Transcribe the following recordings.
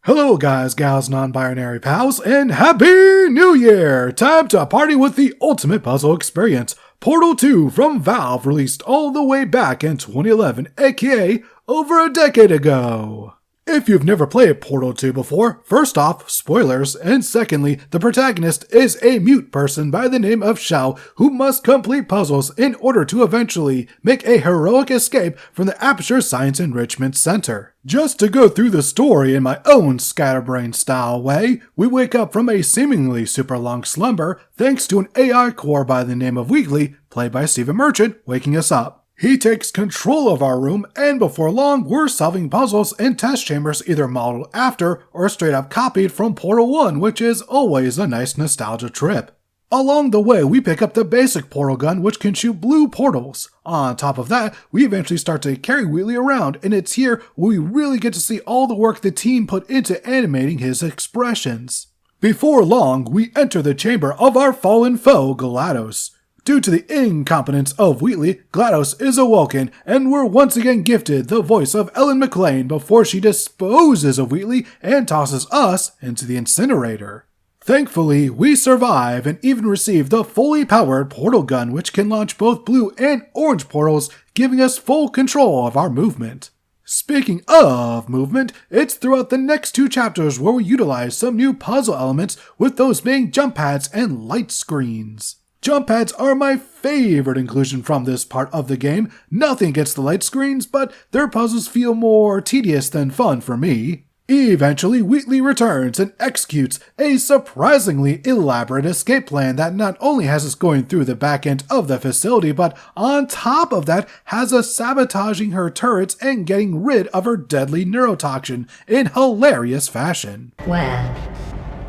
Hello guys, gals, non-binary pals, and Happy New Year! Time to party with the ultimate puzzle experience. Portal 2 from Valve released all the way back in 2011, aka over a decade ago. If you've never played Portal 2 before, first off, spoilers, and secondly, the protagonist is a mute person by the name of Xiao who must complete puzzles in order to eventually make a heroic escape from the Aperture Science Enrichment Center. Just to go through the story in my own scatterbrain style way, we wake up from a seemingly super long slumber thanks to an AI core by the name of Weekly, played by Stephen Merchant, waking us up. He takes control of our room, and before long, we're solving puzzles in test chambers either modeled after or straight up copied from Portal 1, which is always a nice nostalgia trip. Along the way, we pick up the basic portal gun, which can shoot blue portals. On top of that, we eventually start to carry Wheatley around, and it's here where we really get to see all the work the team put into animating his expressions. Before long, we enter the chamber of our fallen foe, GLaDOS. Due to the incompetence of Wheatley, GLaDOS is awoken, and we're once again gifted the voice of Ellen McLean before she disposes of Wheatley and tosses us into the incinerator. Thankfully, we survive and even receive the fully powered portal gun, which can launch both blue and orange portals, giving us full control of our movement. Speaking of movement, it's throughout the next two chapters where we utilize some new puzzle elements, with those being jump pads and light screens. Jump pads are my favorite inclusion from this part of the game. Nothing against the light screens, but their puzzles feel more tedious than fun for me. Eventually, Wheatley returns and executes a surprisingly elaborate escape plan that not only has us going through the back end of the facility, but on top of that has us sabotaging her turrets and getting rid of her deadly neurotoxin in hilarious fashion. Well,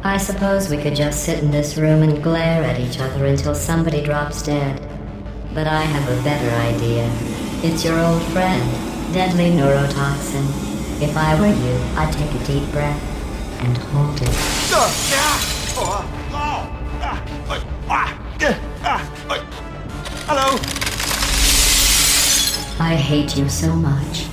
I suppose we could just sit in this room and glare at each other until somebody drops dead. But I have a better idea. It's your old friend, deadly neurotoxin. If I were you, I'd take a deep breath and hold it. Hello? I hate you so much.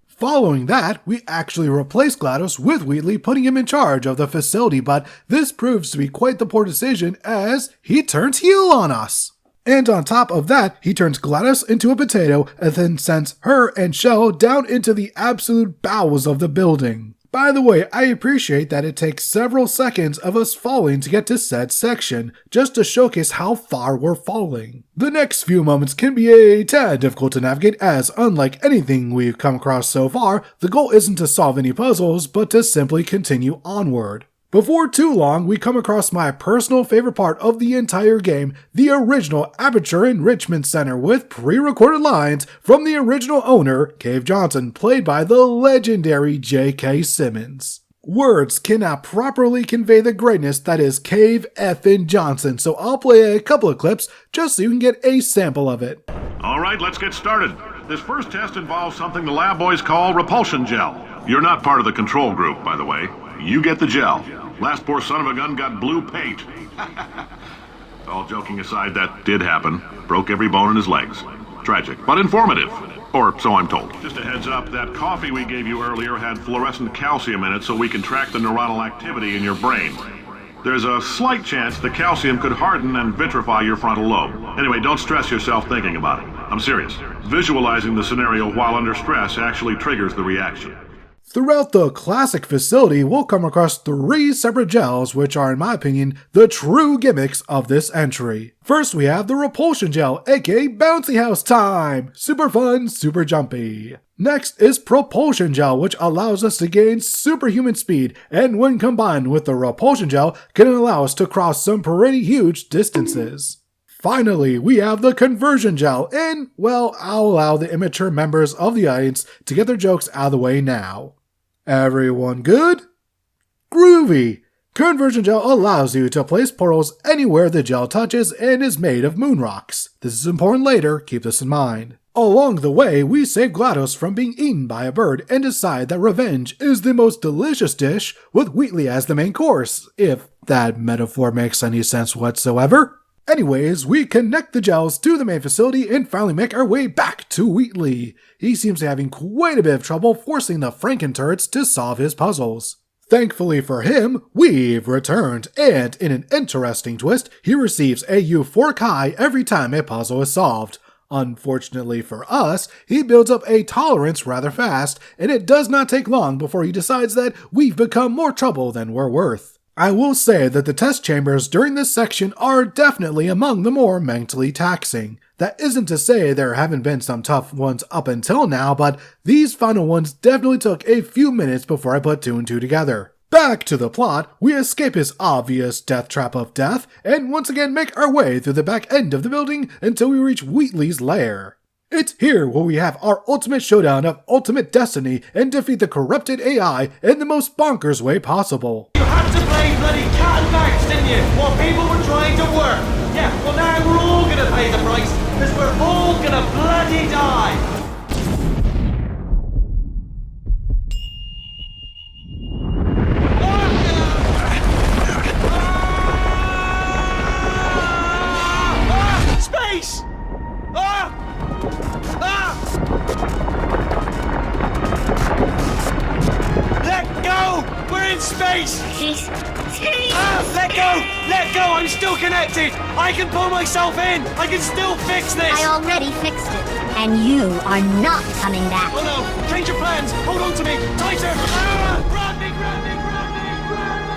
Following that, we actually replace GLaDOS with Wheatley, putting him in charge of the facility, but this proves to be quite the poor decision as he turns heel on us. And on top of that, he turns GLaDOS into a potato and then sends her and Shell down into the absolute bowels of the building. By the way, I appreciate that it takes several seconds of us falling to get to said section, just to showcase how far we're falling. The next few moments can be a tad difficult to navigate, as unlike anything we've come across so far, the goal isn't to solve any puzzles, but to simply continue onward. Before too long, we come across my personal favorite part of the entire game, the original Aperture Enrichment Center, with pre-recorded lines from the original owner, Cave Johnson, played by the legendary J.K. Simmons. Words cannot properly convey the greatness that is Cave effin' Johnson, so I'll play a couple of clips just so you can get a sample of it. Alright, let's get started. This first test involves something the lab boys call repulsion gel. You're not part of the control group, by the way. You get the gel. Last poor son of a gun got blue paint. All joking aside, that did happen. Broke every bone in his legs. Tragic, but informative. Or so I'm told. Just a heads up, that coffee we gave you earlier had fluorescent calcium in it so we can track the neuronal activity in your brain. There's a slight chance the calcium could harden and vitrify your frontal lobe. Anyway, don't stress yourself thinking about it. I'm serious. Visualizing the scenario while under stress actually triggers the reaction. Throughout the classic facility, we'll come across 3 separate gels, which are, in my opinion, the true gimmicks of this entry. First, we have the repulsion gel, aka Bouncy House time! Super fun, super jumpy. Next is propulsion gel, which allows us to gain superhuman speed, and when combined with the repulsion gel, can allow us to cross some pretty huge distances. Finally, we have the conversion gel, and, well, I'll allow the immature members of the audience to get their jokes out of the way now. Everyone good? Groovy! Conversion gel allows you to place portals anywhere the gel touches and is made of moon rocks. This is important later, keep this in mind. Along the way, we save GLaDOS from being eaten by a bird and decide that revenge is the most delicious dish, with Wheatley as the main course, if that metaphor makes any sense whatsoever. Anyways, we connect the gels to the main facility and finally make our way back to Wheatley. He seems to be having quite a bit of trouble forcing the Franken turrets to solve his puzzles. Thankfully for him, we've returned, and in an interesting twist, he receives a euphoric every time a puzzle is solved. Unfortunately for us, he builds up a tolerance rather fast, and it does not take long before he decides that we've become more trouble than we're worth. I will say that the test chambers during this section are definitely among the more mentally taxing. That isn't to say there haven't been some tough ones up until now, but these final ones definitely took a few minutes before I put 2 and 2 together. Back to the plot, we escape his obvious death trap of death, and once again make our way through the back end of the building until we reach Wheatley's lair. It's here where we have our ultimate showdown of ultimate destiny and defeat the corrupted AI in the most bonkers way possible. You had to play bloody cat and mouse, didn't you? While people were trying to work. Yeah, well now we're all gonna pay the price, because we're all gonna bloody die. Space! Let go! We're in space! Let go! Let go! I'm still connected! I can pull myself in! I can still fix this! I already fixed it, and you are not coming back. Oh no! Change your plans! Hold on to me! Tighter! Grab me! Grab me! Grab me! Grab me!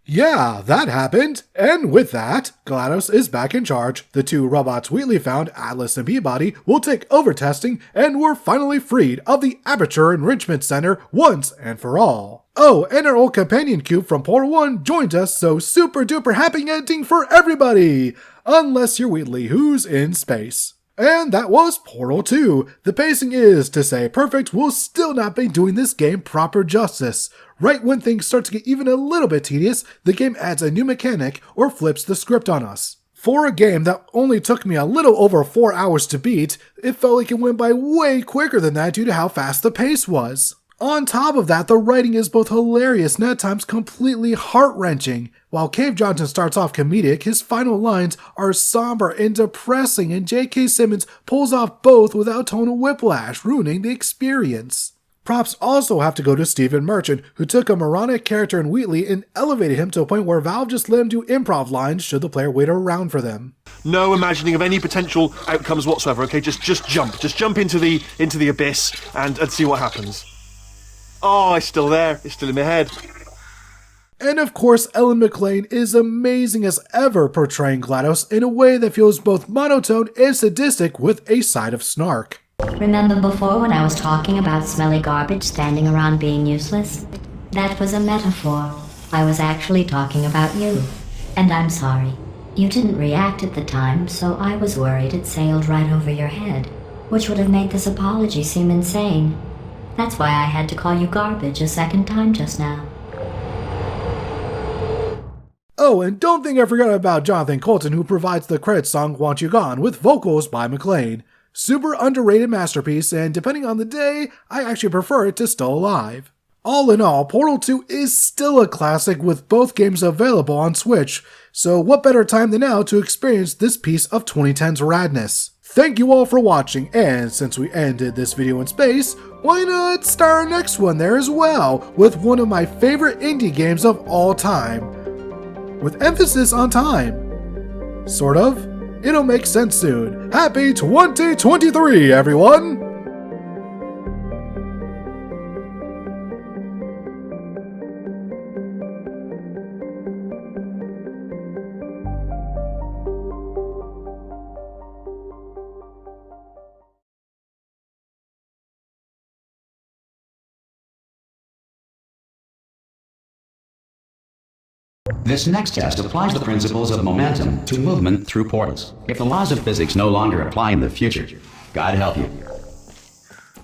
Yeah, that happened. And with that, GLaDOS is back in charge. The 2 robots Wheatley found, Atlas and Peabody, will take over testing, and we're finally freed of the Aperture Enrichment Center once and for all. Oh, and our old companion cube from Portal 1 joined us, so super duper happy ending for everybody! Unless you're Wheatley, who's in space. And that was Portal 2. The pacing is, to say perfect, will still not be doing this game proper justice. Right when things start to get even a little bit tedious, the game adds a new mechanic or flips the script on us. For a game that only took me a little over 4 hours to beat, it felt like it went by way quicker than that due to how fast the pace was. On top of that, the writing is both hilarious and at times completely heart-wrenching. While Cave Johnson starts off comedic, his final lines are somber and depressing, and J.K. Simmons pulls off both without tonal whiplash, ruining the experience. Props also have to go to Stephen Merchant, who took a moronic character in Wheatley and elevated him to a point where Valve just let him do improv lines should the player wait around for them. No imagining of any potential outcomes whatsoever, okay? Just jump. Just jump into the abyss and see what happens. Oh, it's still there. It's still in my head. And of course, Ellen McLean is amazing as ever portraying GLaDOS in a way that feels both monotone and sadistic with a side of snark. Remember before when I was talking about smelly garbage standing around being useless? That was a metaphor. I was actually talking about you. And I'm sorry. You didn't react at the time, so I was worried it sailed right over your head, which would have made this apology seem insane. That's why I had to call you garbage a second time just now. Oh, and don't think I forgot about Jonathan Colton, who provides the credits song Want You Gone with vocals by McLean. Super underrated masterpiece, and depending on the day, I actually prefer it to Still Alive. All in all, Portal 2 is still a classic with both games available on Switch, so what better time than now to experience this piece of 2010's radness. Thank you all for watching, and since we ended this video in space, why not start our next one there as well, with one of my favorite indie games of all time. With emphasis on time. Sort of. It'll make sense soon. Happy 2023, everyone! This next test applies the principles of momentum to movement through portals. If the laws of physics no longer apply in the future, God help you.